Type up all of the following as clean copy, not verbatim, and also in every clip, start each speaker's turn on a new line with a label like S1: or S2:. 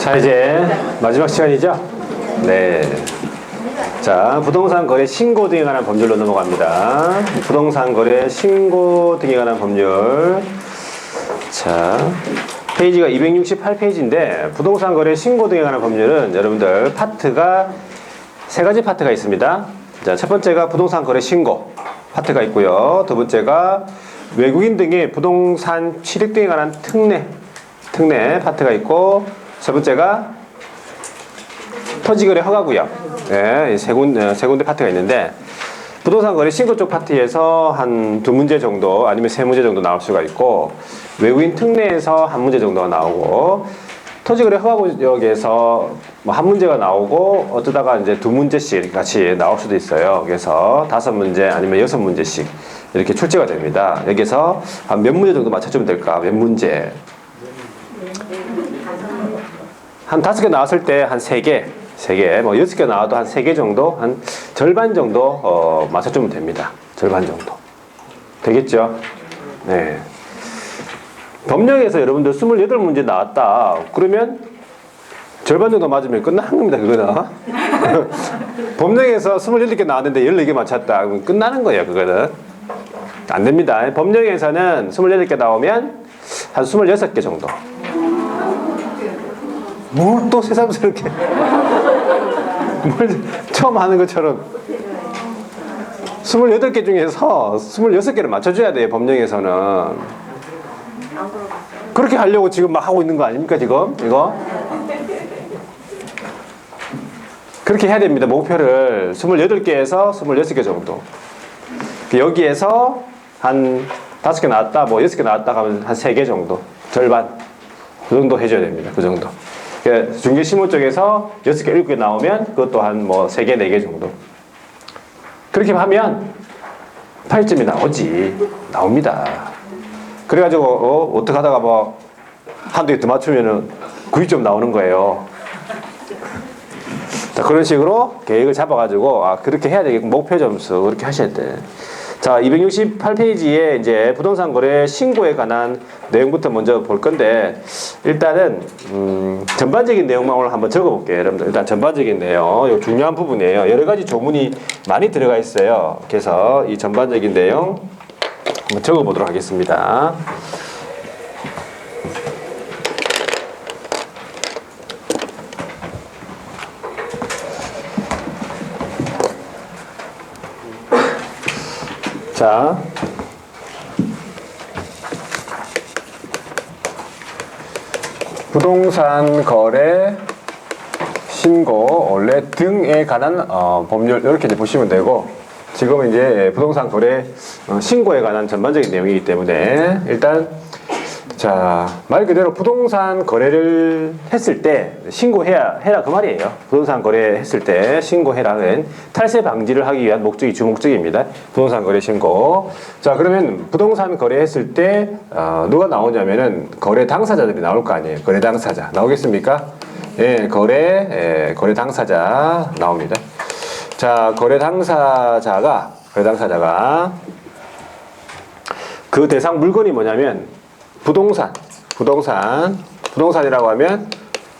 S1: 자, 이제 마지막 시간이죠? 네. 자, 부동산 거래 신고 등에 관한 법률로 넘어갑니다. 부동산 거래 신고 등에 관한 법률. 자, 페이지가 268페이지인데, 부동산 거래 신고 등에 관한 법률은 여러분들 파트가 세 가지 파트가 있습니다. 자, 첫 번째가 부동산 거래 신고 파트가 있고요. 두 번째가 외국인 등의 부동산 취득 등에 관한 특례 파트가 있고, 세 번째가 토지거래 허가구역. 네, 세 군데 파트가 있는데, 부동산 거래 신고 쪽 파트에서 한 두 문제 정도 아니면 세 문제 정도 나올 수가 있고, 외국인 특례에서 한 문제 정도가 나오고, 토지거래 허가구역에서 뭐 한 문제가 나오고, 어쩌다가 이제 두 문제씩 같이 나올 수도 있어요. 그래서 5문제 아니면 6문제씩 이렇게 출제가 됩니다. 여기서 한 몇 문제 정도 맞춰주면 될까? 몇 문제? 한 5개 나왔을 때 한 3개, 뭐 6개 나와도 한 3개 정도, 한 절반 정도 맞춰주면 됩니다. 절반 정도. 되겠죠? 네. 법령에서 여러분들 28문제 나왔다. 그러면 절반 정도 맞으면 끝나는 겁니다, 그거는. 법령에서 28개 나왔는데 14개 맞췄다. 그러면 끝나는 거예요, 그거는. 안 됩니다. 법령에서는 28개 나오면 한 26개 정도. 뭘 또 새삼스럽게 뭘 처음 하는 것처럼 28개 중에서 26개를 맞춰줘야 돼요, 법령에서는. 그렇게 하려고 지금 막 하고 있는 거 아닙니까, 지금? 이거? 그렇게 해야 됩니다, 목표를. 28개에서 26개 정도. 여기에서 한 5개 나왔다, 뭐 6개 나왔다 하면 한 3개 정도. 절반. 그 정도 해줘야 됩니다, 그 정도. 중개신문 쪽에서 6개, 7개 나오면 그것도 한 뭐 3개, 4개 정도. 그렇게 하면 8점이 나옵니다. 그래가지고, 어떻게 하다가 뭐, 한두 개 더 맞추면은 9점 나오는 거예요. 자, 그런 식으로 계획을 잡아가지고, 그렇게 해야 되겠고, 목표 점수, 그렇게 하셔야 돼. 자, 268페이지에 이제 부동산 거래 신고에 관한 내용부터 먼저 볼 건데, 일단은, 전반적인 내용만 오늘 한번 적어볼게요, 여러분들. 일단 전반적인 내용, 이거 중요한 부분이에요. 여러 가지 조문이 많이 들어가 있어요. 그래서 이 전반적인 내용 한번 적어보도록 하겠습니다. 자, 부동산 거래 신고 원래 등에 관한 법률 이렇게 이제 보시면 되고, 지금은 이제 부동산 거래 신고에 관한 전반적인 내용이기 때문에 일단 자, 말 그대로 부동산 거래를 했을 때 신고해라 그 말이에요. 부동산 거래 했을 때 신고해라는 탈세 방지를 하기 위한 목적이 주목적입니다. 부동산 거래 신고. 자, 그러면 부동산 거래 했을 때 누가 나오냐면은 거래 당사자들이 나올 거 아니에요. 거래 당사자 나오겠습니까? 예, 거래 당사자 나옵니다. 자, 거래 당사자가 그 대상 물건이 뭐냐면 부동산이라고 하면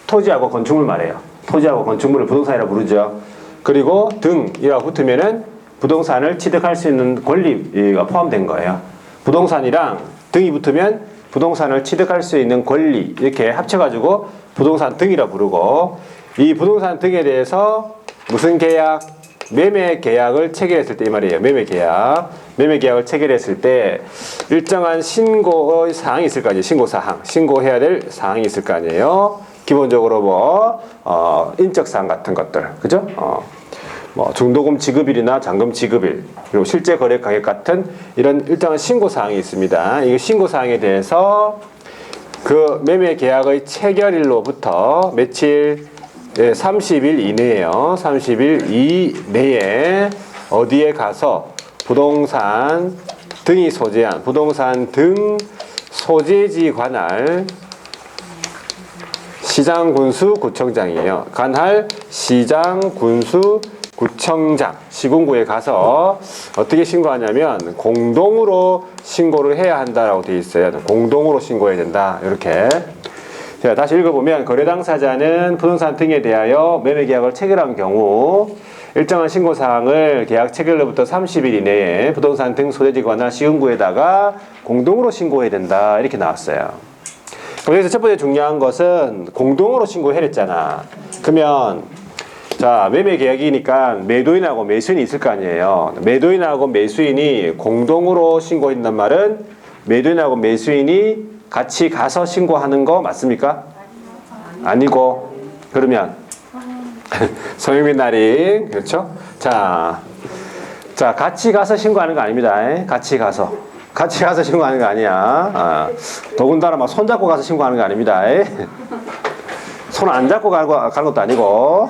S1: 토지하고 건축물 말이에요. 토지하고 건축물을 부동산이라고 부르죠. 그리고 등이라고 붙으면은 부동산을 취득할 수 있는 권리가 포함된 거예요. 부동산이랑 등이 붙으면 부동산을 취득할 수 있는 권리, 이렇게 합쳐가지고 부동산 등이라고 부르고, 이 부동산 등에 대해서 무슨 계약? 매매 계약을 체결했을 때 이 말이에요. 매매 계약을 체결했을 때 일정한 신고의 사항이 있을 거 아니에요. 신고해야 될 사항이 있을 거 아니에요. 기본적으로 뭐 인적 사항 같은 것들, 그죠? 뭐 중도금 지급일이나 잔금 지급일, 그리고 실제 거래 가격 같은 이런 일정한 신고 사항이 있습니다. 이 신고 사항에 대해서 그 매매 계약의 체결일로부터 며칠? 30일 이내에요. 30일 이내에 어디에 가서 부동산 등이 소재한 부동산 등 소재지 관할 시장군수구청장이에요. 관할 시장군수구청장 시군구에 가서 어떻게 신고하냐면 공동으로 신고를 해야 한다라고 되어 있어요. 공동으로 신고해야 된다. 이렇게 자, 다시 읽어보면 거래 당사자는 부동산 등에 대하여 매매 계약을 체결한 경우 일정한 신고 사항을 계약 체결로부터 30일 이내에 부동산 등 소재지 관할 시군구에다가 공동으로 신고해야 된다. 이렇게 나왔어요. 그럼 여기서 첫 번째 중요한 것은 공동으로 신고해야 했잖아. 그러면 자, 매매 계약이니까 매도인하고 매수인이 있을 거 아니에요. 매도인하고 매수인이 공동으로 신고한단 말은 매도인하고 매수인이 같이 가서 신고하는 거 맞습니까? 아니고 그러면 소유민 날인 그렇죠? 자 같이 가서 신고하는 거 아닙니다. 같이 가서 신고하는 거 아니야. 더군다나 막 손잡고 가서 신고하는 거 아닙니다. 손 안 잡고 가는 것도 아니고.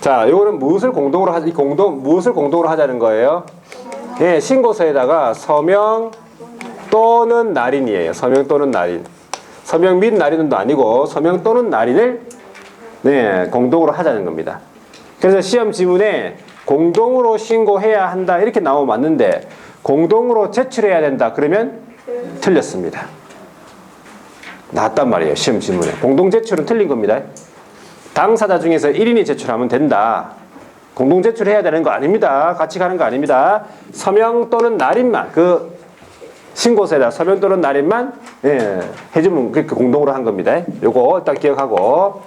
S1: 자, 요거는 무엇을 공동으로 하자는 거예요? 예, 신고서에다가 서명 또는 날인이에요. 서명 또는 날인. 서명 및 날인도 아니고 서명 또는 날인을 공동으로 하자는 겁니다. 그래서 시험 지문에 공동으로 신고해야 한다 이렇게 나오면 맞는데 공동으로 제출해야 된다 그러면 틀렸습니다. 나왔단 말이에요. 시험 지문에. 공동 제출은 틀린 겁니다. 당사자 중에서 1인이 제출하면 된다. 공동 제출해야 되는 거 아닙니다. 같이 가는 거 아닙니다. 서명 또는 날인만 그 신고서에다 서명 또는 날인만 해주면 그 공동으로 한 겁니다. 요거 딱 기억하고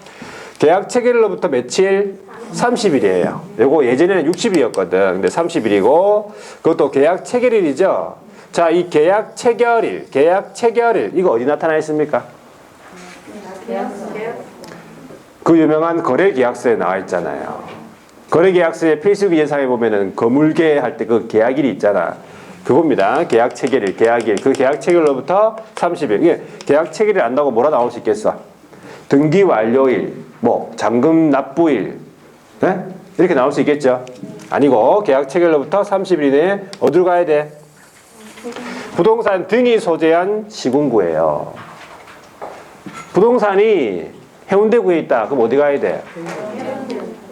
S1: 계약 체결일로부터 며칠? 30일이에요. 요거 예전에는 60일이었거든. 근데 30일이고 그것도 계약 체결일이죠. 자, 이 계약 체결일 이거 어디 나타나 있습니까? 그 유명한 거래계약서에 나와 있잖아요. 거래계약서의 필수기 예상에 보면은 거물계 할 때 그 계약일이 있잖아. 그겁니다. 계약 체결일, 계약일. 그 계약 체결로부터 30일. 이게 계약 체결일 안다고 뭐라 나올 수 있겠어? 등기 완료일, 뭐 잔금 납부일, 네? 이렇게 나올 수 있겠죠? 아니고 계약 체결로부터 30일 이내에 어디로 가야 돼? 부동산 등이 소재한 시군구예요. 부동산이 해운대구에 있다. 그럼 어디 가야 돼?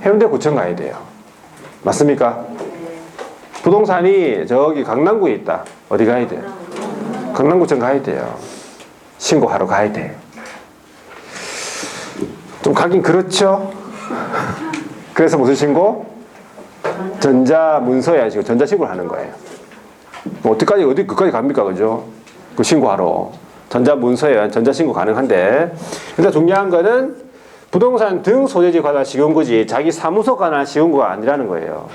S1: 해운대구청 가야 돼요. 맞습니까? 부동산이 저기 강남구에 있다. 어디 가야 돼? 강남구청 가야 돼요. 신고하러 가야 돼. 좀 가긴 그렇죠? 그래서 무슨 신고? 전자문서야 지금 전자신고를 하는 거예요. 뭐 어디까지 갑니까? 그죠? 그 신고하러. 전자문서에 전자신고 가능한데. 일단 중요한 거는 부동산 등 소재지 관할 시군구지 자기 사무소 관할 시군구가 아니라는 거예요.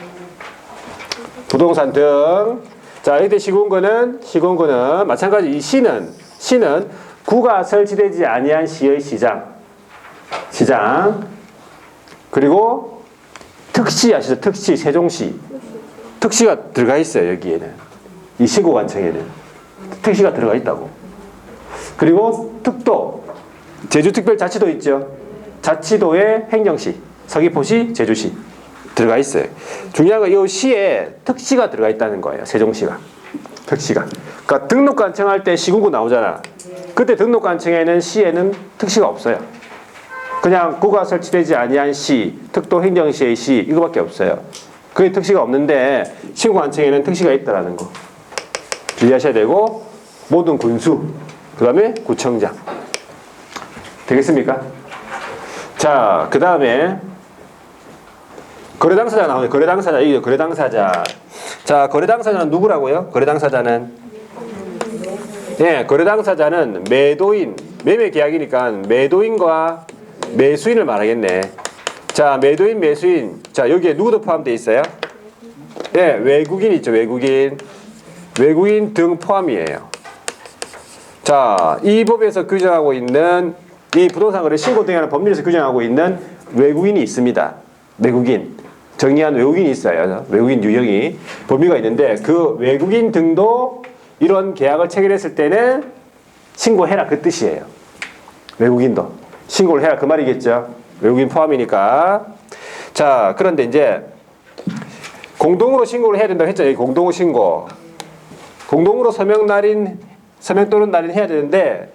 S1: 부동산 등. 자, 이때 시군구는 마찬가지 이 시는 구가 설치되지 아니한 시의 시장. 그리고 특시 아시죠? 특시, 세종시. 특시가 들어가 있어요, 여기에는. 이 신고관청에는. 특시가 들어가 있다고. 그리고 특도. 제주특별자치도 있죠. 자치도의 행정시. 서귀포시, 제주시. 들어가 있어요. 중요한 건 이 시에 특시가 들어가 있다는 거예요. 세종시가. 특시가. 그러니까 등록관청 할 때 시군구 나오잖아. 그때 등록관청에는 시에는 특시가 없어요. 그냥 구가 설치되지 아니한 시, 특도 행정시의 시 이거밖에 없어요. 그게 특시가 없는데 신고관청에는 특시가 있다라는 거 주의하셔야 되고 모든 군수 그 다음에 구청장 되겠습니까? 자, 그 다음에 거래당사자가 나오네. 거래당사자 이게 거래당사자. 자, 거래당사자는 누구라고요? 거래당사자는 거래당사자는 매도인 매매 계약이니까 매도인과 매수인을 말하겠네. 자, 매도인, 매수인. 자, 여기에 누구도 포함되어 있어요? 외국인 있죠, 외국인. 외국인 등 포함이에요. 자, 이 법에서 규정하고 있는 이 부동산 거래 신고 등에 관한 법률에서 규정하고 있는 외국인이 있습니다. 외국인. 정의한 외국인이 있어요. 외국인 유형이. 범위가 있는데 그 외국인 등도 이런 계약을 체결했을 때는 신고해라 그 뜻이에요. 외국인도. 신고를 해라 그 말이겠죠. 외국인 포함이니까. 자, 그런데 이제 공동으로 신고를 해야 된다고 했죠. 공동으로 신고. 공동으로 서명 또는 날인 해야 되는데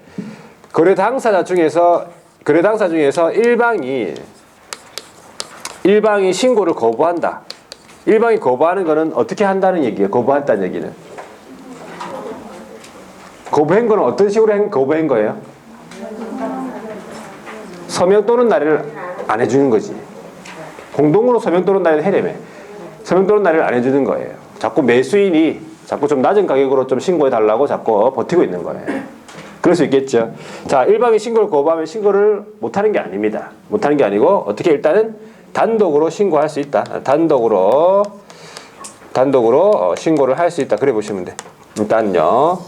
S1: 거래 당사자 중에서 일방이 신고를 거부한다. 일방이 거부하는 거는 어떻게 한다는 얘기예요. 거부한다는 얘기는. 거부한 거는 어떤 식으로 거부한 거예요? 서명 또는 날인을 안 해주는 거지. 공동으로 서명 또는 날인을 해려면 서명 또는 날인을 안 해주는 거예요. 자꾸 매수인이 자꾸 좀 낮은 가격으로 좀 신고해 달라고 자꾸 버티고 있는 거예요. 그럴 수 있겠죠. 자, 일방이 신고를 거부하면 신고를 못하는 게 아닙니다. 못하는 게 아니고 어떻게 일단은 단독으로 신고할 수 있다. 단독으로 신고를 할 수 있다. 그래 보시면 돼. 일단요.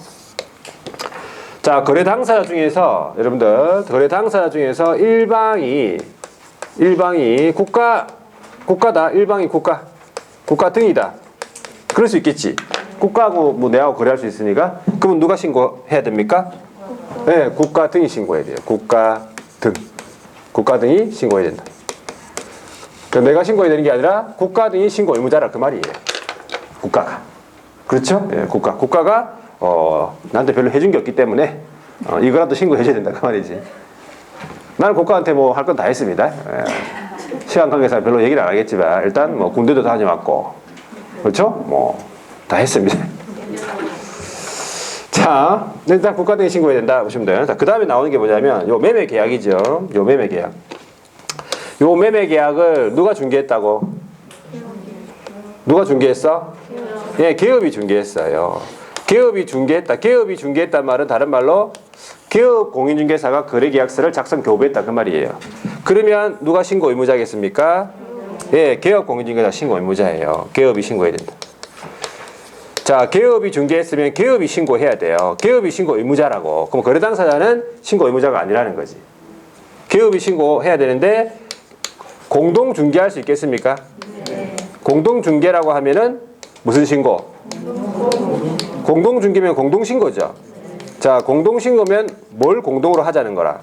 S1: 자, 거래 당사자 중에서 여러분들 거래 당사자 중에서 일방이 국가다. 일방이 국가 등이다. 그럴 수 있겠지. 국가하고 뭐 내하고 거래할 수 있으니까 그러면 누가 신고해야 됩니까? 네, 국가 등이 신고해야 돼요. 국가 등이 신고해야 된다. 내가 신고해야 되는 게 아니라 국가 등이 신고 의무자라 그 말이에요. 국가가. 그렇죠? 예, 국가가 나한테 별로 해준 게 없기 때문에 이거라도 신고해줘야 된다 그 말이지. 나는 국가한테 뭐 할 건 다 했습니다. 예. 시간 관계상 별로 얘기를 안 하겠지만 일단 뭐 군대도 다녀왔고 그렇죠? 뭐 다 했습니다. 자, 일단 국가 등에 신고해야 된다 보시면 돼요. 자, 그 다음에 나오는 게 뭐냐면 요 매매 계약이죠. 요 매매 계약. 요 매매 계약을 누가 중개했다고? 누가 중개했어? 예, 개업이 중개했어요. 개업이 중개했다. 개업이 중개했단 말은 다른 말로 개업 공인중개사가 거래계약서를 작성 교부했다 그 말이에요. 그러면 누가 신고 의무자겠습니까? 예, 개업 공인중개사 신고 의무자예요. 개업이 신고해야 된다. 자, 개업이 중개했으면 개업이 신고해야 돼요. 개업이 신고 의무자라고. 그럼 거래 당사자는 신고 의무자가 아니라는 거지. 개업이 신고해야 되는데 공동 중개할 수 있겠습니까? 네. 공동 중개라고 하면은 무슨 신고? 공동 중개면 공동 신고죠. 자, 공동 신고면 뭘 공동으로 하자는 거라?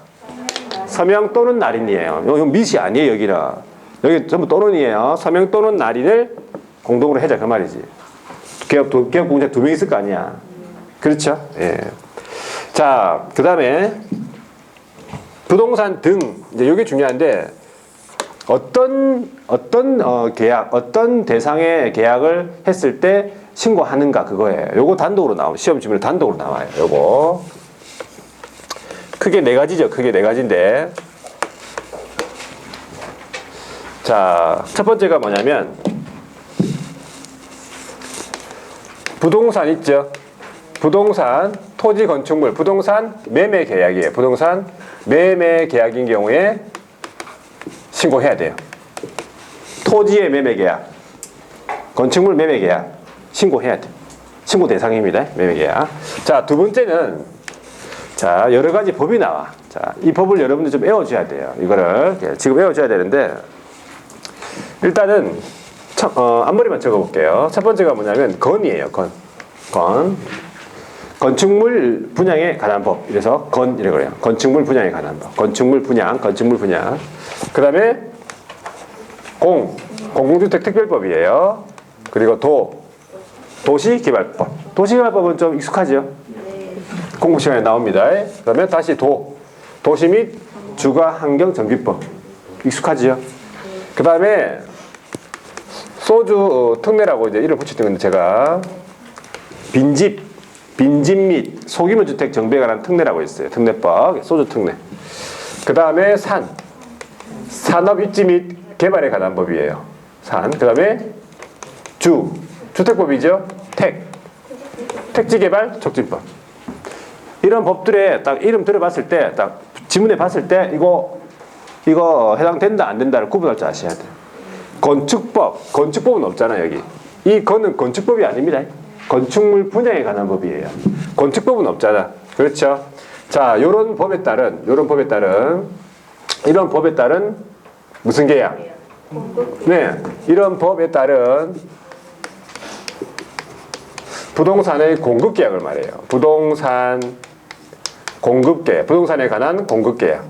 S1: 서명 또는 날인이에요. 이건 밑이 아니에요, 여기는. 여기 전부 또는이에요. 서명 또는 날인을 공동으로 하자 그 말이지. 개업 공자 2명 있을 거 아니야. 그렇죠? 예. 자, 그 다음에 부동산 등 이제 이게 중요한데 어떤 계약, 어떤 대상의 계약을 했을 때 신고하는가 그거예요. 요거 단독으로 나와요. 시험 지문에 단독으로 나와요. 요거 크게 4가지죠. 크게 4가지인데 자, 첫 번째가 뭐냐면 부동산 있죠. 부동산, 토지, 건축물, 부동산 매매 계약이에요. 부동산 매매 계약인 경우에 신고해야 돼요. 토지의 매매 계약, 건축물 매매 계약 신고해야 돼. 신고 대상입니다. 매매 계약. 자, 두 번째는 자, 여러 가지 법이 나와. 자, 이 법을 여러분들 좀 외워줘야 돼요. 이거를 지금 외워줘야 되는데 일단은 앞머리만 적어볼게요. 첫 번째가 뭐냐면 건이에요. 건축물 분양에 관한 법. 이래서 이라고 그래요. 건축물 분양에 관한 법. 건축물 분양. 그 다음에 공공주택 특별법이에요. 그리고 도시개발법. 도시개발법은 좀 익숙하죠? 공부 시간에 나옵니다. 그 다음에 다시 도시 및 주거환경정비법. 익숙하지요? 그 다음에 소주 특례라고 이제 이름 붙였던 건데 제가 빈집 및 소규모 주택 정비에 관한 특례라고 있어요. 특례법, 소주 특례. 그 다음에 산업 입지 및 개발에 관한 법이에요. 그 다음에 주택법이죠. 택지개발 촉진법. 이런 법들의 딱 이름 들어봤을 때, 딱 지문에 봤을 때 이거 해당된다 안 된다를 구분할 줄 아셔야 돼요. 건축법은 없잖아 여기. 이 건은 건축법이 아닙니다. 건축물 분양에 관한 법이에요. 건축법은 없잖아. 그렇죠? 자, 이런 법에 따른 무슨 계약? 네, 이런 법에 따른 부동산의 공급 계약을 말해요. 부동산 공급 계약, 부동산에 관한 공급 계약.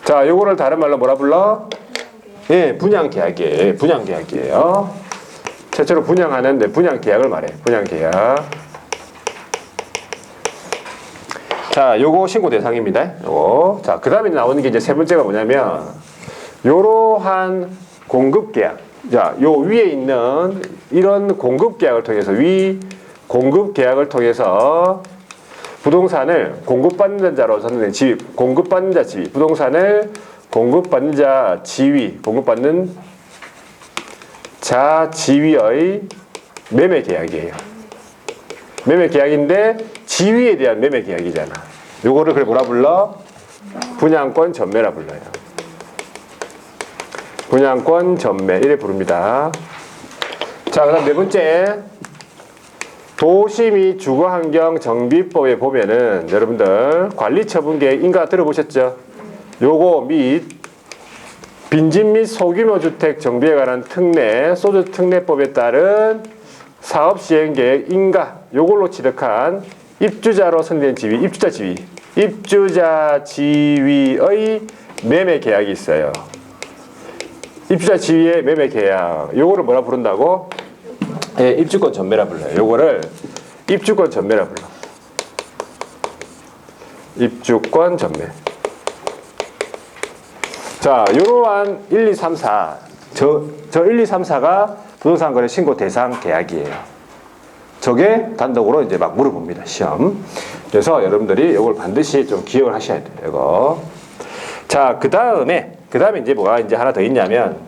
S1: 자, 요거를 다른 말로 뭐라 불러? 예, 분양 계약이에요. 최초로 분양하는 분양 계약을 말해요. 분양 계약. 자, 요거 신고 대상입니다. 요거. 자, 그 다음에 나오는 게 이제 세 번째가 뭐냐면 요러한 공급 계약. 자, 요 위에 있는 이런 공급 계약을 통해서 공급 계약을 통해서 부동산을 공급받는 자로 선정된 지위, 공급받는 자 지위, 부동산을 공급받는 자 지위, 공급받는 자 지위의 매매 계약이에요. 매매 계약인데 지위에 대한 매매 계약이잖아. 요거를 그래 뭐라 불러? 분양권 전매라 불러요. 분양권 전매 이래 부릅니다. 자, 그다음 네 번째. 도시 및 주거환경 정비법에 보면은 여러분들 관리처분계획 인가 들어보셨죠? 요거 및 빈집 및 소규모 주택 정비에 관한 특례, 소주 특례법에 따른 사업 시행 계획 인가 요걸로 취득한 입주자로 선정된 지위, 입주자 지위, 입주자 지위의 매매 계약이 있어요. 입주자 지위의 매매 계약 요거를 뭐라 부른다고? 예, 입주권 전매라 불러요. 요거를 입주권 전매라 불러. 입주권 전매. 자, 요러한 1, 2, 3, 4. 저 1, 2, 3, 4가 부동산 거래 신고 대상 계약이에요. 저게 단독으로 이제 막 물어봅니다. 시험. 그래서 여러분들이 이걸 반드시 좀 기억을 하셔야 돼요. 이거. 자, 그 다음에 이제 뭐가 이제 하나 더 있냐면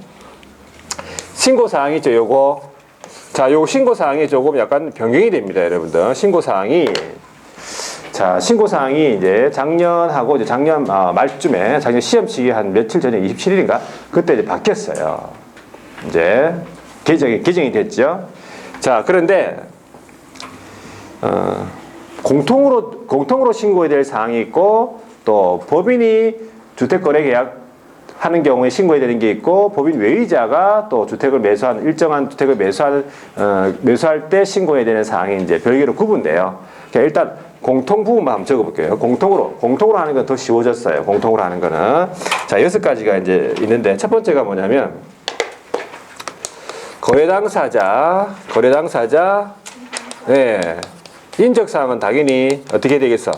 S1: 신고사항이 있죠. 요거. 자, 요 신고사항이 조금 약간 변경이 됩니다. 여러분들. 신고사항이 이제 작년하고 이제 작년 말쯤에 작년 시험치기 한 며칠 전에 27일인가 그때 이제 바뀌었어요. 이제 개정이 됐죠. 자, 그런데 공통으로 신고해야 될 사항이 있고 또 법인이 주택거래계약 하는 경우에 신고해야 되는 게 있고 법인 외의자가 또 주택을 매수한 일정한 주택을 매수할 때 신고해야 되는 사항이 이제 별개로 구분돼요. 그러니까 일단 공통 부분만 한번 적어볼게요. 공통으로 하는 건 더 쉬워졌어요. 공통으로 하는 거는 자 6가지가 이제 있는데 첫 번째가 뭐냐면 거래 당사자 네 인적 사항은 당연히 어떻게 되겠어?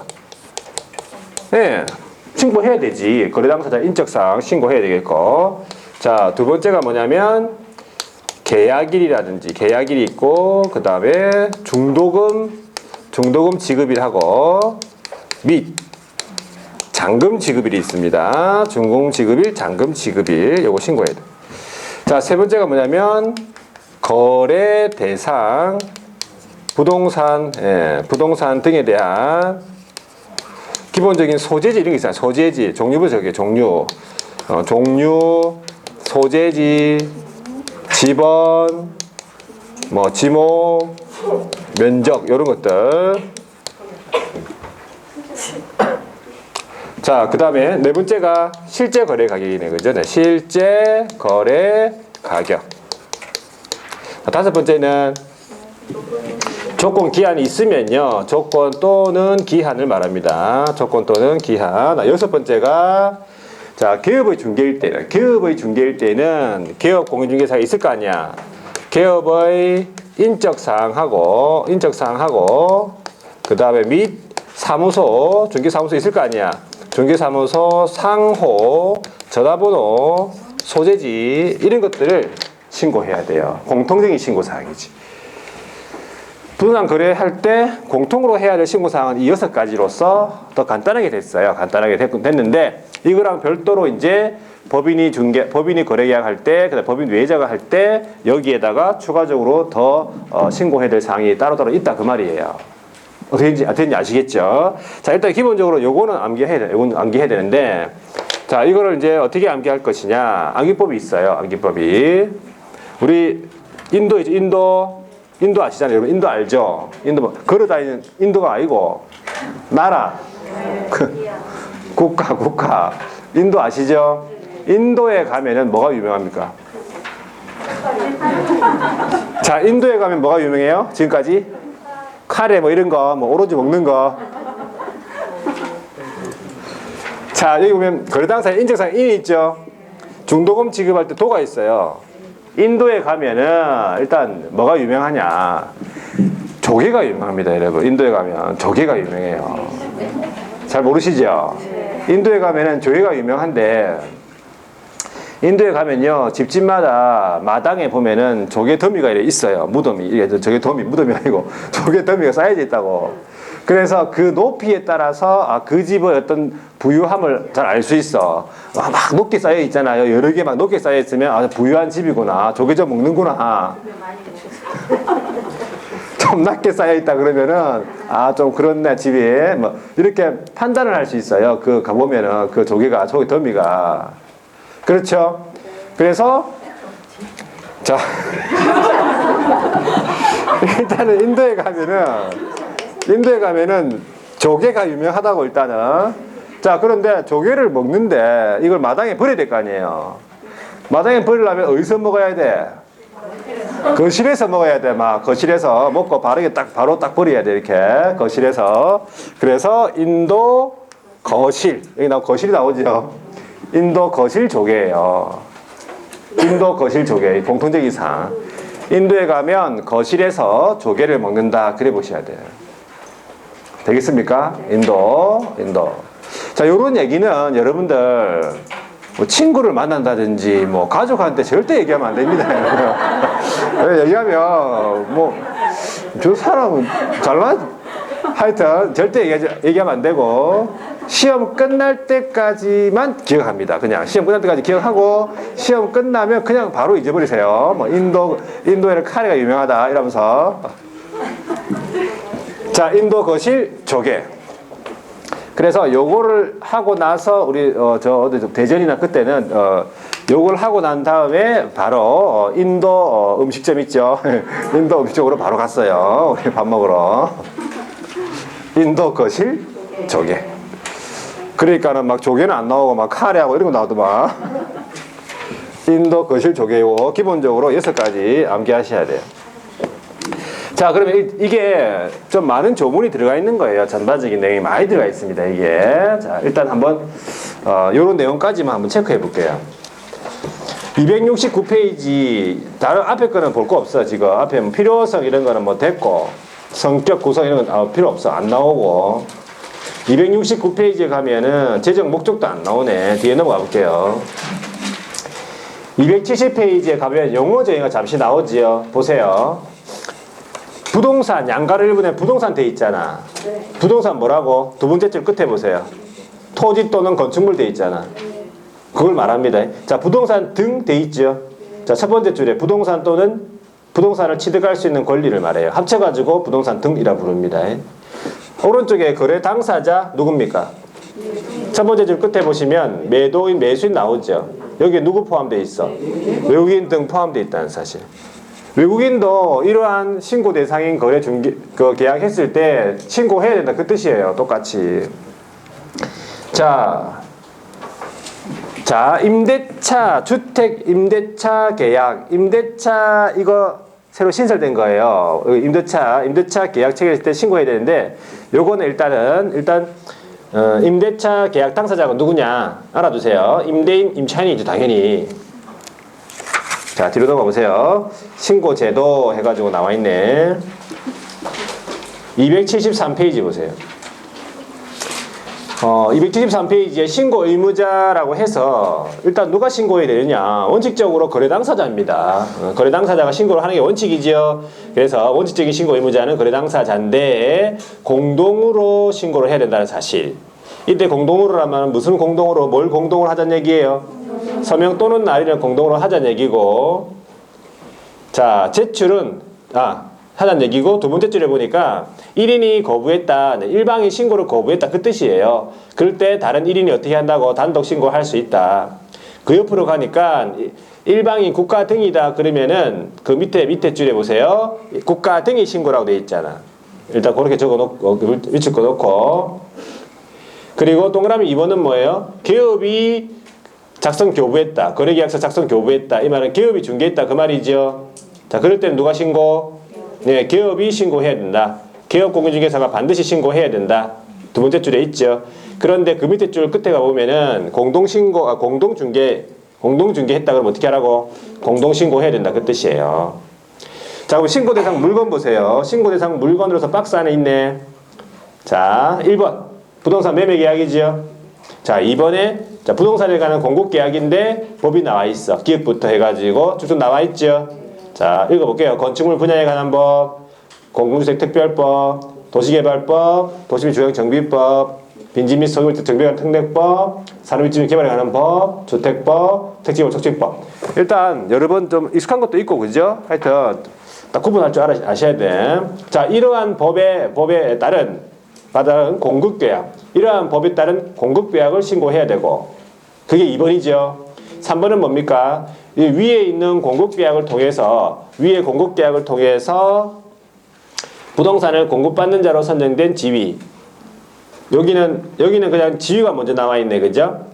S1: 네. 신고해야 되지. 거래 당사자 인적사항 신고해야 되겠고. 자, 두 번째가 뭐냐면 계약일이라든지 계약일이 있고 그 다음에 중도금 지급일하고 및 잔금 지급일이 있습니다. 준공 지급일, 잔금 지급일 요거 신고해야 돼. 자, 세 번째가 뭐냐면 거래 대상 부동산 등에 대한 기본적인 소재지 이런 게 있어요. 소재지, 종류부터 저게 종류, 소재지, 지번, 뭐 지목, 면적 이런 것들. 자, 그 다음에 네 번째가 실제 거래 가격이네, 그죠? 네, 실제 거래 가격. 다섯 번째는 조건 기한이 있으면요. 조건 또는 기한을 말합니다. 조건 또는 기한. 여섯 번째가 자, 개업의 중개일 때는 개업 공인중개사가 있을 거 아니야. 개업의 인적사항하고 그 다음에 및 사무소, 중개사무소 있을 거 아니야. 중개사무소 상호, 전화번호, 소재지 이런 것들을 신고해야 돼요. 공통적인 신고사항이지. 부동산 거래할 때 공통으로 해야 될 신고사항은 이 6가지로서 더 간단하게 됐어요. 간단하게 됐는데 이거랑 별도로 이제 법인이 거래계약할 때, 그다음 법인 외자가 할 때 여기에다가 추가적으로 더 신고해야 될 사항이 따로따로 있다 그 말이에요. 어떻게 됐는지 아시겠죠? 자, 일단 기본적으로 요거는 암기해야 되는데 자, 이거를 이제 어떻게 암기할 것이냐? 암기법이 있어요. 암기법이. 우리 인도 아시잖아요, 여러분. 인도 알죠? 인도 뭐 걸어다니는 인도가 아니고 나라, 국가. 인도 아시죠? 인도에 가면은 뭐가 유명합니까? 자, 인도에 가면 뭐가 유명해요? 지금까지 카레 뭐 이런 거, 뭐 오로지 먹는 거. 자, 여기 보면 거래당사의 인적사항 인이 있죠. 중도금 지급할 때 도가 있어요. 인도에 가면은 일단 뭐가 유명하냐? 조개가 유명합니다, 여러분. 인도에 가면 조개가 유명해요. 잘 모르시죠? 인도에 가면은 조개가 유명한데 인도에 가면요 집집마다 마당에 보면은 조개 더미가 있어요. 무덤이. 이게 조개 무덤이 아니고 조개 더미가 쌓여져 있다고. 그래서 그 높이에 따라서 그 집의 어떤 부유함을 잘 알 수 있어. 막 높게 쌓여 있잖아요. 여러 개 막 높게 쌓여 있으면 부유한 집이구나. 조개 좀 먹는구나. 좀 낮게 쌓여 있다 그러면은 좀 그렇네 집이 뭐 이렇게 판단을 할 수 있어요. 그 가보면은 그 조개 더미가 그렇죠. 그래서 자 일단은 인도에 가면은 조개가 유명하다고 일단은. 자 그런데 조개를 먹는데 이걸 마당에 버려야 될 거 아니에요. 마당에 버리려면 어디서 먹어야 돼? 거실에서 먹어야 돼. 막 거실에서 먹고 바로 딱 버려야 돼. 이렇게 거실에서. 그래서 인도 거실, 여기 거실이 나오죠. 인도 거실 조개예요. 인도 거실 조개 공통적 이상. 인도에 가면 거실에서 조개를 먹는다. 그래 보셔야 돼요. 되겠습니까? 인도. 자, 요런 얘기는 여러분들 뭐 친구를 만난다든지 뭐 가족한테 절대 얘기하면 안 됩니다. 얘기하면 뭐 저 사람은 하여튼 절대 얘기하면 안 되고 시험 끝날 때까지만 기억합니다. 그냥 시험 끝날 때까지 기억하고 시험 끝나면 그냥 바로 잊어버리세요. 뭐 인도에는 카레가 유명하다 이러면서. 자, 인도 거실 조개. 그래서 요거를 하고 나서 우리 대전이나 그때는 요걸 하고 난 다음에 바로 인도 음식점 있죠. 인도 음식점으로 바로 갔어요. 우리 밥 먹으러. 인도 거실 조개. 그러니까는 막 조개는 안 나오고 막 카레하고 이런 거 나오더만. 인도 거실 조개요. 기본적으로 6가지 암기하셔야 돼요. 자, 그러면 이게 좀 많은 조문이 들어가 있는 거예요. 전반적인 내용이 많이 들어가 있습니다. 이게. 자, 일단 한번 요런 내용까지만 한번 체크해 볼게요. 269페이지 다른 앞에 거는 볼 거 없어. 지금 앞에 뭐 필요성 이런 거는 뭐 됐고 성격 구성 이런 건 필요 없어. 안 나오고 269페이지에 가면은 재정 목적도 안 나오네. 뒤에 넘어가 볼게요. 270페이지에 가면 용어 정의가 잠시 나오지요. 보세요. 부동산, 양가로 1분에 부동산 돼 있잖아. 네. 부동산 뭐라고? 두 번째 줄 끝에 보세요. 토지 또는 건축물 돼 있잖아. 그걸 말합니다. 자, 부동산 등 돼 있죠. 자, 첫 번째 줄에 부동산 또는 부동산을 취득할 수 있는 권리를 말해요. 합쳐가지고 부동산 등이라 부릅니다. 오른쪽에 거래 당사자 누굽니까? 첫 번째 줄 끝에 보시면 매도인, 매수인 나오죠. 여기에 누구 포함되어 있어? 외국인 등 포함되어 있다는 사실. 외국인도 이러한 신고 대상인 거래 계약했을 때 신고해야 된다 그 뜻이에요. 똑같이. 자, 임대차, 주택 임대차 계약, 임대차 이거 새로 신설된 거예요. 임대차 계약 체결했을 때 신고해야 되는데 요거는 일단 임대차 계약 당사자가 누구냐 알아두세요. 임대인 임차인이죠 당연히. 자, 뒤로 넘어가 보세요. 신고제도 해가지고 나와 있네. 273페이지 보세요. 273페이지에 신고 의무자라고 해서 일단 누가 신고해야 되느냐? 원칙적으로 거래 당사자입니다. 거래 당사자가 신고를 하는 게 원칙이지요. 그래서 원칙적인 신고 의무자는 거래 당사자인데 공동으로 신고를 해야 된다는 사실. 이때 공동으로라면 무슨 공동으로 뭘 공동으로 하자는 얘기예요? 서명 또는 날인을 공동으로 하자는 얘기고, 자, 제출은 하자는 얘기고, 두 번째 줄에 보니까 1인이 거부했다, 일방이 신고를 거부했다 그 뜻이에요. 그럴 때 다른 1인이 어떻게 한다고? 단독 신고할 수 있다. 그 옆으로 가니까 일방이 국가 등이다 그러면은 그 밑에 줄에 보세요. 국가 등이 신고라고 돼 있잖아. 일단 그렇게 적어놓고 위축 꺼놓고, 그리고 동그라미 2번은 뭐예요? 기업이 작성 교부했다. 거래계약서 작성 교부했다. 이 말은 기업이 중개했다. 그 말이죠. 자, 그럴 때는 누가 신고? 네, 기업이 신고해야 된다. 기업공인중개사가 반드시 신고해야 된다. 두 번째 줄에 있죠. 그런데 그 밑에 줄 끝에 가보면은 공동중개했다 그러면 어떻게 하라고? 공동신고해야 된다. 그 뜻이에요. 자, 그럼 신고대상 물건 보세요. 신고대상 물건으로서 박스 안에 있네. 자, 1번. 부동산 매매 계약이죠. 자, 2번에 부동산에 관한 공급 계약인데 법이 나와 있어. 기업부터 해가지고 쭉쭉 나와 있죠. 자, 읽어볼게요. 건축물 분야에 관한 법, 공공주택 특별법, 도시개발법, 도시민주행정비법, 빈집 및 소유 정비관 특례법, 산업입지 개발에 관한 법, 주택법, 택지법 촉진법. 일단 여러 번 좀 익숙한 것도 있고 그죠? 하여튼 딱 구분할 줄 아셔야 돼. 자, 이러한 법에 따른 공급계약, 이러한 법에 따른 공급계약을 신고해야 되고, 그게 2번이죠. 3번은 뭡니까? 이 위에 있는 공급계약을 통해서 부동산을 공급받는 자로 선정된 지위. 여기는 그냥 지위가 먼저 나와 있네, 그죠?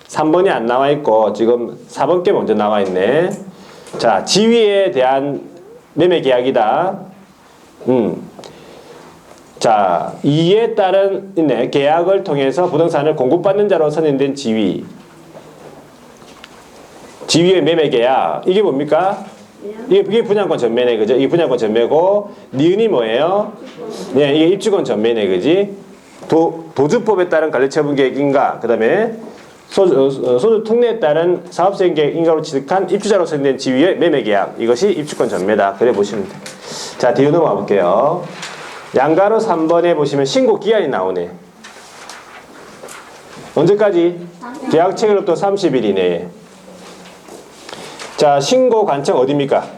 S1: 3번이 안 나와 있고 지금 4번 게 먼저 나와 있네. 자, 지위에 대한 매매 계약이다. 자, 이에 따른 계약을 통해서 부동산을 공급받는 자로 선정된 지위의 매매 계약. 이게 뭡니까? 이게 분양권 전매네, 그죠? 이게 분양권 전매고, 니은이 뭐예요? 네, 이게 입주권 전매네, 그지? 도주법에 따른 관리처분 계획인가, 그 다음에 소주 특례에 따른 사업수행 계획인가로 취득한 입주자로 선정된 지위의 매매 계약. 이것이 입주권 전매다. 그래 보시면 돼. 자, 뒤로 넘어가 볼게요. 양가로 3번에 보시면 신고 기한이 나오네. 언제까지? 계약 체결로부터 30일 이내에. 자, 신고 관청 어디입니까?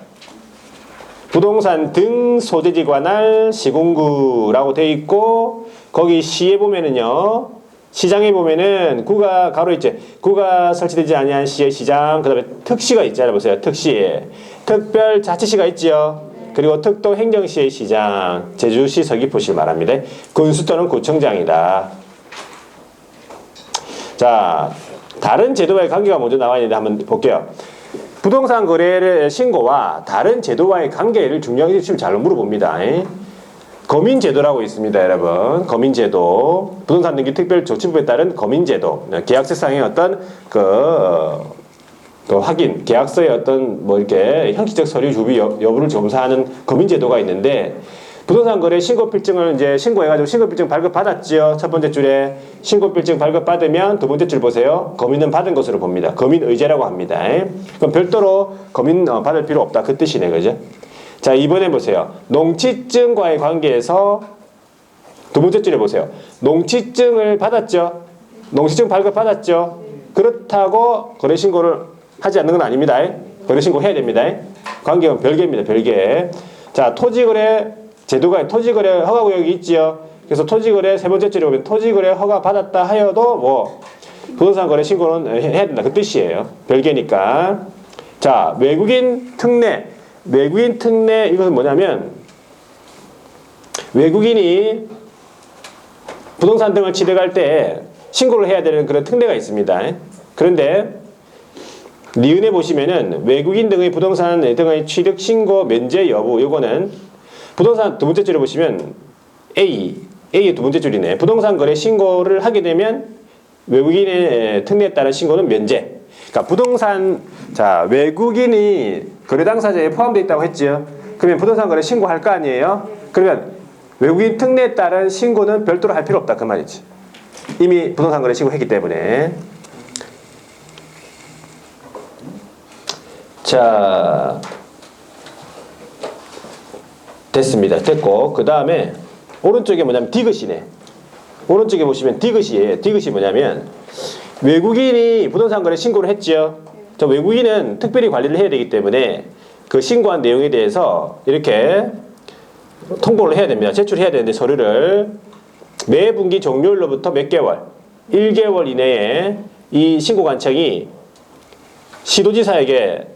S1: 부동산 등 소재지 관할 시군구라고 되어 있고, 거기 시에 보면은요, 시장에 보면은 구가 가로 있죠. 구가 설치되지 아니한 시의 시장, 그 다음에 특시가 있잖아요. 보세요. 특시에. 특별자치시가 있지요. 그리고 특도 행정시의 시장, 제주시, 서귀포시 말합니다. 군수 또는 구청장이다. 자, 다른 제도와의 관계가 먼저 나와 있는데 한번 볼게요. 부동산 거래를 신고와 다른 제도와의 관계를 중요하게 지금 잘 물어봅니다. 거민제도라고 있습니다, 여러분. 거민제도. 부동산 등기 특별조치법에 따른 거민제도. 계약서상의 어떤 확인, 계약서의 어떤 이렇게 형식적 서류 주비 여부를 검사하는 거민제도가 있는데, 부동산 거래 신고필증을 이제 신고해가지고 신고필증 발급받았지요. 첫 번째 줄에 신고필증 발급받으면 두 번째 줄 보세요. 거민은 받은 것으로 봅니다. 거민의제라고 합니다. 그럼 별도로 거민 받을 필요 없다. 그 뜻이네, 그죠? 자, 이번에 보세요. 농취증과의 관계에서 두 번째 줄에 보세요. 농취증을 받았죠. 농취증 발급받았죠. 그렇다고 거래신고를 하지 않는 건 아닙니다. 거래신고 해야 됩니다. 관계는 별개입니다. 별개. 자, 토지거래 제도가 토지거래 허가구역이 있지요. 그래서 토지거래 세 번째 줄에 보면 토지거래 허가 받았다 하여도 부동산 거래 신고는 해야 된다. 그 뜻이에요. 별개니까. 자, 외국인 특례. 외국인 특례 이것은 뭐냐면 외국인이 부동산 등을 취득할 때 신고를 해야 되는 그런 특례가 있습니다. 그런데 니은에 보시면은 외국인 등의 부동산 등의 취득 신고 면제 여부, 요거는 부동산 두 번째 줄에 보시면 A의 두 번째 줄이네. 부동산 거래 신고를 하게 되면 외국인의 특례에 따른 신고는 면제. 그러니까 부동산, 자, 외국인이 거래 당사자에 포함되어 있다고 했죠. 그러면 부동산 거래 신고할 거 아니에요? 그러면 외국인 특례에 따른 신고는 별도로 할 필요 없다. 그 말이지. 이미 부동산 거래 신고했기 때문에. 자, 됐습니다. 됐고, 그 다음에 오른쪽에 뭐냐면 디귿이네. 오른쪽에 보시면 디귿이에요. 디귿이 뭐냐면 외국인이 부동산 거래 신고를 했죠. 저 외국인은 특별히 관리를 해야 되기 때문에 그 신고한 내용에 대해서 이렇게 통보를 해야 됩니다. 제출해야 되는데 서류를 매 분기 종료일로부터 몇 개월, 1개월 이내에 이 신고관청이 시도지사에게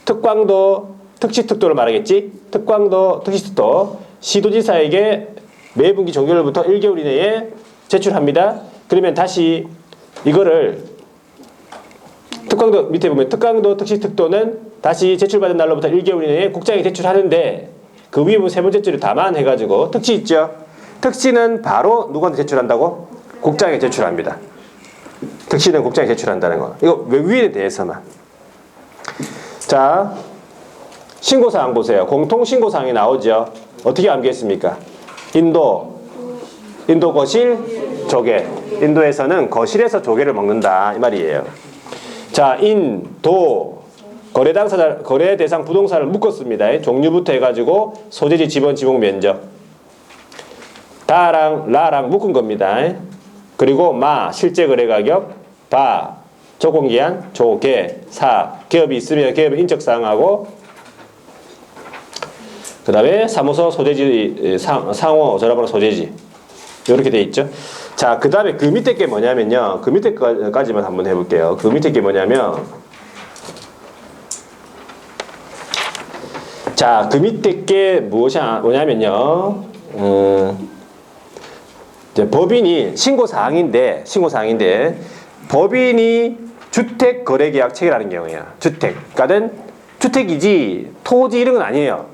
S1: 특광도, 특시특도를 말하겠지? 특광도, 특시특도 시도지사에게 매 분기 종료일부터 1개월 이내에 제출합니다. 그러면 다시 이거를 특광도 밑에 보면 특광도, 특시특도는 다시 제출받은 날로부터 1개월 이내에 국장에 제출하는데 그 위에 보면 세 번째 줄에 다만 해가지고 특시 있죠? 특시는 바로 누구한테 제출한다고? 국장에 제출합니다. 특시는 국장에 제출한다는 거. 이거 외국인에 대해서만. 자, 신고사항 보세요. 공통신고사항이 나오죠. 어떻게 암기했습니까? 인도 거실, 조개. 인도에서는 거실에서 조개를 먹는다. 이 말이에요. 자, 거래 당사자, 거래 대상 부동산을 묶었습니다. 종류부터 해가지고 소재지, 지번, 지목, 면적. 다랑 라랑 묶은 겁니다. 그리고 마 실제 거래 가격, 바 조건기한, 조개, 사 기업이 있으면 기업의 인적사항하고 그 다음에 사무소 소재지, 상호 전화번호 소재지 이렇게 돼 있죠. 자, 그 다음에 그 밑에 게 뭐냐면요. 그 밑에까지만 한번 해볼게요. 그 밑에 게 뭐냐면 자, 그 밑에 게 뭐냐면요. 이제 법인이 신고사항인데 법인이 주택거래계약 체결하는 경우에요. 주택. 그러니까 주택이지 토지 이런 건 아니에요.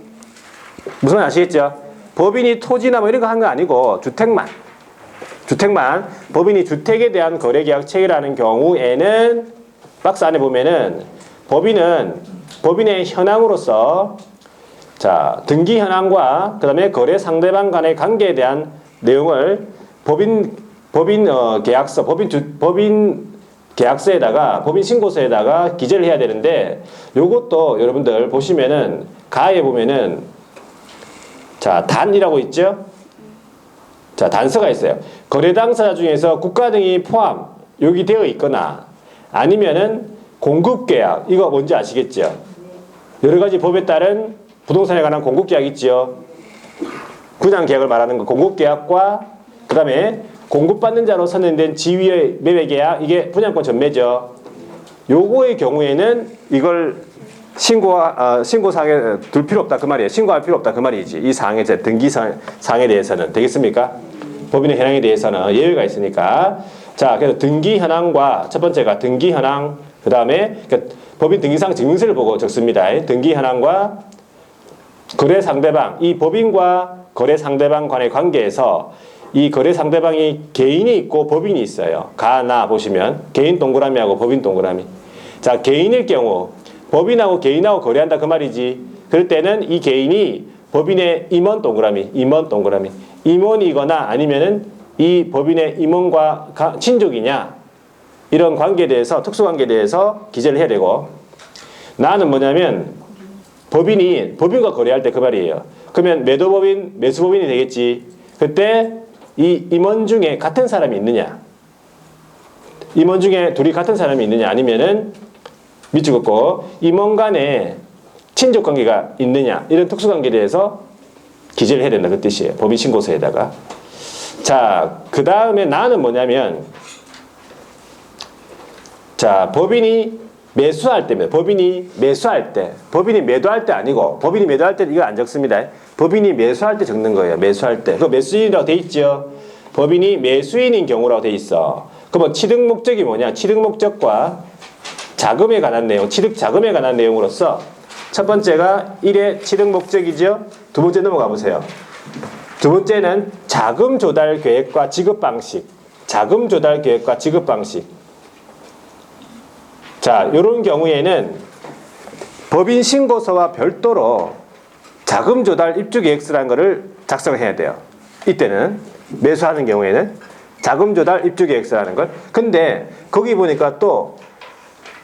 S1: 무슨 말 아시겠죠? 법인이 토지나 뭐 이런 거 한 거 아니고 주택만 법인이 주택에 대한 거래계약 체결하는 경우에는 박스 안에 보면은 법인의 현황으로서 자, 등기 현황과 그다음에 거래 상대방 간의 관계에 대한 내용을 법인 계약서에다가 법인 신고서에다가 기재를 해야 되는데 요것도 여러분들 보시면은 가에 보면은 자, 단이라고 있죠? 자, 단서가 있어요. 거래 당사자 중에서 국가 등이 포함 여기 되어 있거나 아니면은 공급계약 이거 뭔지 아시겠죠? 여러 가지 법에 따른 부동산에 관한 공급계약 있죠? 분양계약을 말하는 거 공급계약과 그 다음에 공급받는 자로 선정된 지위의 매매계약 이게 분양권 전매죠. 요거의 경우에는 이걸 신고사항에 둘 필요 없다 그 말이에요. 신고할 필요 없다 그 말이지. 이 사항에 등기사항에 대해서는 되겠습니까? 법인의 현황에 대해서는 예외가 있으니까. 자, 그래서 등기 현황과 첫 번째가 등기 현황 그 다음에 법인 등기상 증명서를 보고 적습니다. 등기 현황과 거래 상대방 이 법인과 거래 상대방 간의 관계에서 이 거래 상대방이 개인이 있고 법인이 있어요. 가나 보시면 개인 동그라미하고 법인 동그라미. 자, 개인일 경우 법인하고 개인하고 거래한다 그 말이지. 그럴 때는 이 개인이 법인의 임원 동그라미, 임원이거나 아니면은 이 법인의 임원과 친족이냐 이런 관계에 대해서 특수관계에 대해서 기재를 해야 되고 나는 뭐냐면 법인과 거래할 때 그 말이에요. 그러면 매도법인, 매수법인이 되겠지. 그때 이 임원 중에 같은 사람이 있느냐 임원 중에 둘이 같은 사람이 있느냐 아니면은 밑줄 긋고 임원 간에 친족관계가 있느냐 이런 특수관계에 대해서 기재를 해야 된다 그 뜻이에요. 법인 신고서에다가. 자, 그 다음에 나는 뭐냐면 자, 법인이 매수할 때입니다. 법인이 매도할 때 아니고 법인이 매도할 때 이거 안 적습니다. 법인이 매수할 때 적는 거예요. 매수할 때. 그 매수인이라고 돼 있죠. 법인이 매수인인 경우라고 돼 있어. 그러면 취득 목적이 뭐냐? 취득 목적과 자금에 관한 내용, 취득 자금에 관한 내용으로서 첫 번째가 1의 취득 목적이죠. 두 번째 넘어가 보세요. 두 번째는 자금 조달 계획과 지급 방식. 자, 이런 경우에는 법인 신고서와 별도로 자금 조달 입주 계획서라는 것을 작성해야 돼요. 이때는 매수하는 경우에는 자금 조달 입주 계획서라는 걸. 근데 거기 보니까 또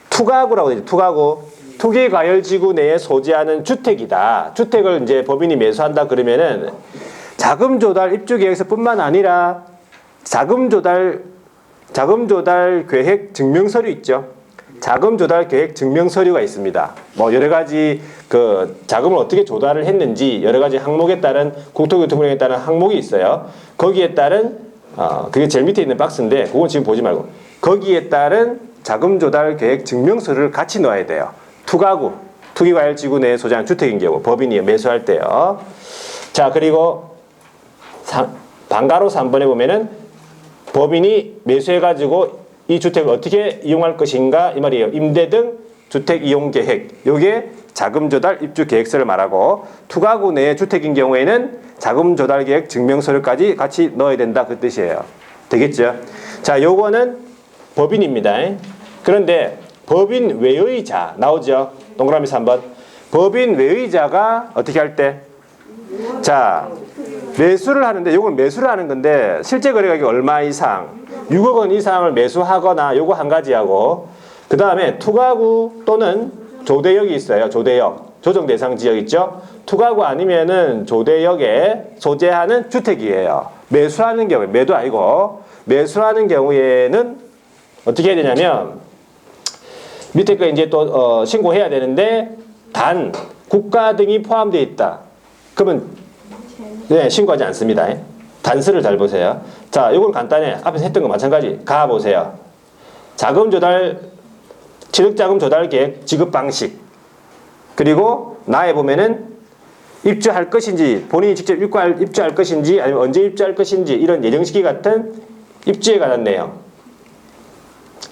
S1: 투가구라고 되죠. 투기과열지구 내에 소재하는 주택이다. 주택을 이제 법인이 매수한다 그러면은 자금 조달 입주 계획서뿐만 아니라 자금 조달 계획 증명서류 있죠. 자금 조달 계획 증명서류가 있습니다. 뭐 여러 가지 그 자금을 어떻게 조달을 했는지 여러 가지 항목에 따른 국토교통부에 따른 항목이 있어요. 거기에 따른 그게 제일 밑에 있는 박스인데 그건 지금 보지 말고 거기에 따른 자금 조달 계획 증명서를 같이 넣어야 돼요. 투가구, 투기과열지구 내에 소재한 주택인 경우 법인이 매수할 때요. 자, 그리고 방가로 3번에 보면은 법인이 매수해가지고 이 주택을 어떻게 이용할 것인가 이 말이에요. 임대 등 주택 이용 계획. 요게 자금 조달 입주 계획서를 말하고 투가구 내의 주택인 경우에는 자금 조달 계획 증명서류까지 같이 넣어야 된다 그 뜻이에요. 되겠죠? 자, 요거는 법인입니다. 그런데 법인 외의자 나오죠? 동그라미 3번. 법인 외의자가 어떻게 할 때? 자, 매수를 하는데 요건 매수를 하는 건데 실제 거래가격이 얼마 이상 6억 원 이상을 매수하거나 요거 한 가지하고 그 다음에 투가구 또는 조대역이 있어요. 조대역. 조정 대상 지역 있죠? 투가구 아니면은 조대역에 소재하는 주택이에요. 매수하는 경우에, 매도 아니고 매수하는 경우에는 어떻게 해야 되냐면 밑에 거 이제 또 신고해야 되는데 단 국가 등이 포함되어 있다. 그러면 네, 신고하지 않습니다. 단서를 잘 보세요. 자, 이건 간단해. 앞에서 했던 거 마찬가지. 가 보세요. 자금 조달, 취득자금 조달 계획 지급 방식. 그리고 나에 보면은 입주할 것인지, 본인이 직접 입주할 것인지, 아니면 언제 입주할 것인지, 이런 예정시기 같은 입주에 관한 내용.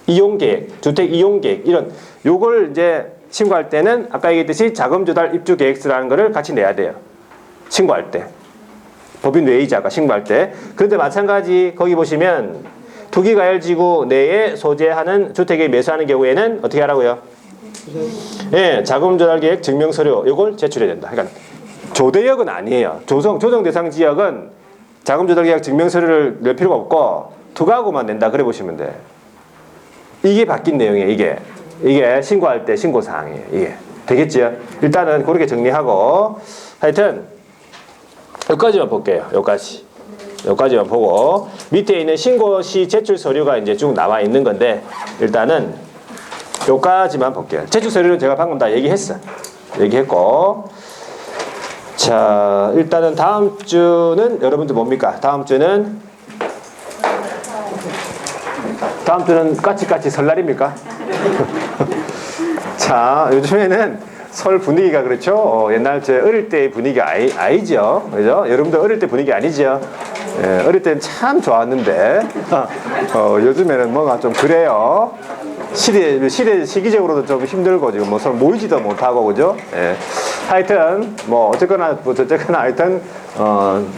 S1: 이용계획, 주택 이용계획, 이런, 요걸 이제 신고할 때는 아까 얘기했듯이 자금 조달 입주 계획서라는 거를 같이 내야 돼요. 신고할 때. 법인 외이자가 신고할 때. 그런데 마찬가지, 거기 보시면, 투기과열지구 내에 소재하는 주택에 매수하는 경우에는 어떻게 하라고요? 예, 자금 조달 계획 증명서류, 요걸 제출해야 된다. 그러니까, 조대역은 아니에요. 조정 대상 지역은 자금 조달 계획 증명서류를 낼 필요가 없고 투가구만 낸다. 그래 보시면 돼. 이게 바뀐 내용이에요. 이게 신고할 때 신고 사항이에요. 이게 되겠지요? 일단은 그렇게 정리하고 하여튼 여기까지만 볼게요. 여기까지만 보고 밑에 있는 신고 시 제출 서류가 이제 쭉 나와 있는 건데 일단은 여기까지만 볼게요. 제출 서류는 제가 방금 다 얘기했고. 자, 일단은 다음 주는 여러분들 뭡니까? 다음 주는 까치까치 설날입니까? 자, 요즘에는 설 분위기가 그렇죠? 옛날 제 어릴 때의 분위기 아니죠? 그죠? 여러분들 어릴 때 분위기 아니죠? 예, 어릴 때는 참 좋았는데 요즘에는 뭐가 좀 그래요. 시기적으로도 좀 힘들고 지금 뭐 서로 모이지도 못하고 그죠? 예. 하여튼 뭐 어쨌거나 하여튼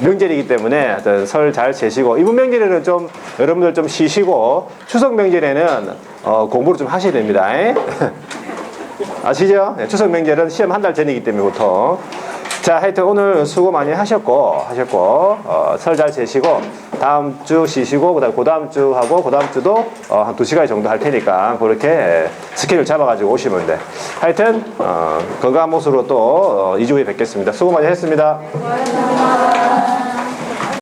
S1: 명절이기 때문에 설 잘 지내시고 이번 명절에는 좀 여러분들 좀 쉬시고 추석 명절에는 공부를 좀 하셔야 됩니다. 아시죠? 예, 추석 명절은 시험 한 달 전이기 때문에 보통. 자, 하여튼 오늘 수고 많이 하셨고 설 잘 지내시고 다음 주 쉬시고 그 다음 주 하고 그 다음 주도 한 2시간 정도 할 테니까 그렇게 스케줄 잡아가지고 오시면 돼. 하여튼 건강한 모습으로 또 2주 후에 뵙겠습니다. 수고 많이 했습니다.